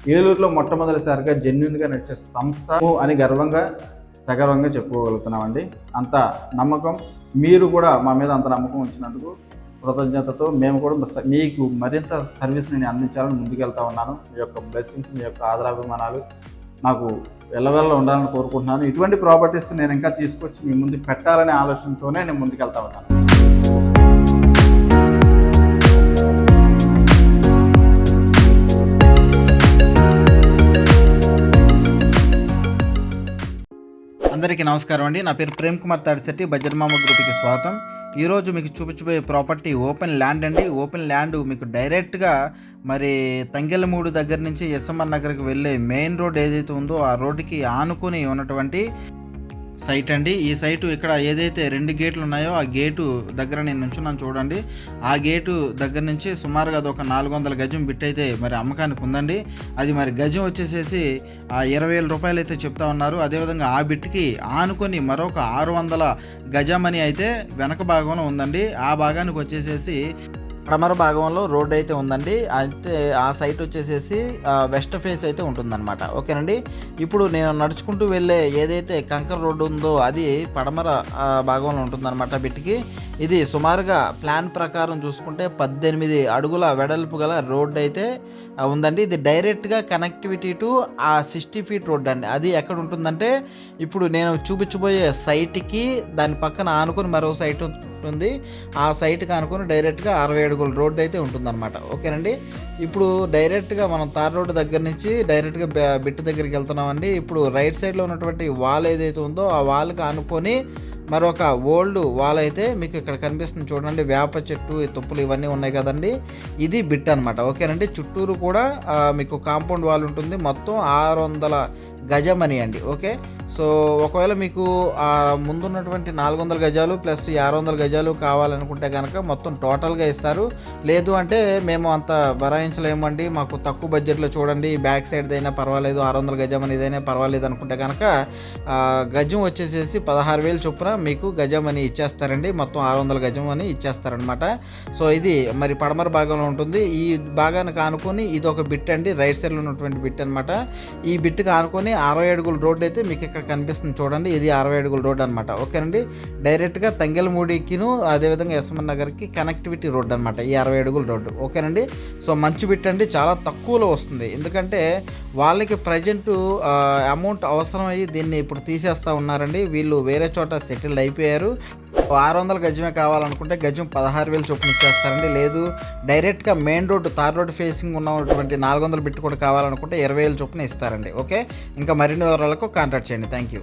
ఏలూరులో మొట్టమొదటిసారిగా జెన్యున్గా నడిచే సంస్థ అని సగర్వంగా చెప్పుకోగలుగుతున్నామండి. అంత నమ్మకం, మీరు కూడా మా మీద అంత నమ్మకం ఉంచినందుకు కృతజ్ఞతతో మేము కూడా మీకు మరింత సర్వీస్ నేను అందించాలని ముందుకెళ్తా ఉన్నాను. మీ యొక్క బ్లెస్సింగ్స్, మీ యొక్క ఆదరాభిమానాలు నాకు ఎల్లవెల్ల ఉండాలని కోరుకుంటున్నాను. ఇటువంటి ప్రాపర్టీస్ నేను ఇంకా తీసుకొచ్చి మీ ముందు పెట్టాలనే ఆలోచనతోనే నేను ముందుకెళ్తా ఉన్నాను. అందరికీ నమస్కారం అండి. నా పేరు ప్రేమ్ కుమార్ తాడిశెట్టి. బడ్జెట్ మామ గ్రూప్కి స్వాగతం. ఈరోజు మీకు చూపించబోయే ప్రాపర్టీ ఓపెన్ ల్యాండ్ అండి. ఓపెన్ ల్యాండ్ మీకు డైరెక్ట్గా మరి తంగెలమూడు దగ్గర నుంచి ఎస్ఎంఆర్ నగర్కి వెళ్ళే మెయిన్ రోడ్ ఏదైతే ఉందో ఆ రోడ్డుకి ఆనుకొని ఉన్నటువంటి సైట్ అండి. ఈ సైటు ఇక్కడ ఏదైతే 2 గేట్లు ఉన్నాయో ఆ గేటు దగ్గర నేను నుంచున్నాను చూడండి. ఆ గేటు దగ్గర నుంచి సుమారుగా అది ఒక 400 గజం బిట్ అయితే మరి అమ్మకానికి ఉందండి. అది మరి గజం వచ్చేసేసి 20,000 రూపాయలు అయితే చెప్తా ఉన్నారు. అదేవిధంగా ఆ బిట్కి ఆనుకొని మరొక 600 గజమని అయితే వెనక భాగంలో ఉందండి. ఆ భాగానికి వచ్చేసేసి పడమర భాగంలో రోడ్ అయితే ఉందండి. అయితే ఆ సైట్ వచ్చేసేసి వెస్ట్ ఫేస్ అయితే ఉంటుందన్నమాట. ఓకేనండి. ఇప్పుడు నేను నడుచుకుంటూ వెళ్ళే ఏదైతే కంకర్ రోడ్డు ఉందో అది పడమర భాగంలో ఉంటుందన్నమాట. బిట్కి ఇది సుమారుగా ప్లాన్ ప్రకారం చూసుకుంటే 18 అడుగుల వెడల్పు గల రోడ్ అయితే ఉందండి. ఇది డైరెక్ట్గా కనెక్టివిటీ టు ఆ 60 ఫీట్ రోడ్ అండి. అది ఎక్కడ ఉంటుందంటే ఇప్పుడు నేను చూపించబోయే సైట్కి దాని పక్కన ఆనుకొని మరో సైట్ ఉంటుంది. ఆ సైట్కి ఆనుకొని డైరెక్ట్గా 60 అడుగుల రోడ్డు అయితే ఉంటుందన్నమాట. ఓకేనండి. ఇప్పుడు డైరెక్ట్గా మనం తార్ రోడ్డు దగ్గర నుంచి డైరెక్ట్గా బిట్టు దగ్గరికి వెళ్తున్నామండి. ఇప్పుడు రైట్ సైడ్లో ఉన్నటువంటి వాల్ ఏదైతే ఉందో ఆ వాల్కి ఆనుకొని మరొక ఓల్డ్ వాల్ అయితే మీకు ఇక్కడ కనిపిస్తుంది చూడండి. వేప చెట్టు, తుప్పులు ఇవన్నీ ఉన్నాయి కదండి. ఇది బిట్ అనమాట. ఓకేనండి. చుట్టూరు కూడా మీకు కాంపౌండ్ వాల్ ఉంటుంది. మొత్తం 600 గజమని అండి. ఓకే. సో ఒకవేళ మీకు ముందున్నటువంటి 400 గజాలు ప్లస్ 600 గజాలు కావాలనుకుంటే కనుక మొత్తం టోటల్గా ఇస్తారు. లేదు అంటే మేము అంత భరాయించలేమండి, మాకు తక్కువ బడ్జెట్లో చూడండి, బ్యాక్ సైడ్ అయినా పర్వాలేదు, 600 గజం అని ఇదైనా పర్వాలేదు అనుకుంటే కనుక గజం వచ్చేసేసి 16,000 చొప్పున మీకు గజం అని ఇచ్చేస్తారండి. మొత్తం 600 గజం అని ఇచ్చేస్తారనమాట. సో ఇది మరి పడమర భాగంలో ఉంటుంది. ఈ భాగానికి ఆనుకొని ఇది ఒక బిట్ అండి, రైట్ సైడ్లో ఉన్నటువంటి బిట్ అనమాట. ఈ బిట్కి ఆనుకొని 60 అడుగుల రోడ్డు అయితే మీకు ఇక్కడ కనిపిస్తుంది చూడండి. ఇది 60 అడుగుల రోడ్ అనమాట. ఓకేనండి. డైరెక్ట్గా తంగెలమూడికిను అదేవిధంగా ఎస్ఎంఆర్ నగర్కి కనెక్టివిటీ రోడ్ అనమాట ఈ 60 అడుగుల రోడ్డు. ఓకేనండి. సో మంచి బిట్ అండి, చాలా తక్కువలో వస్తుంది. ఎందుకంటే వాళ్ళకి ప్రజెంట్ అమౌంట్ అవసరమయ్యి దీన్ని ఇప్పుడు తీసేస్తూ ఉన్నారండి. వీళ్ళు వేరే చోట సెటిల్డ్ అయిపోయారు. 600 గజమే కావాలనుకుంటే గజం 16,000 చొప్పున ఇచ్చేస్తారండి. లేదు డైరెక్ట్గా main road tar road facing ఉన్నటువంటి 400 బిట్ కూడా కావాలనుకుంటే 20,000 చొప్పున ఇస్తారండి. ఓకే. ఇంకా మరిన్ని వివరాలకు కాంటాక్ట్ చేయండి. Thank you.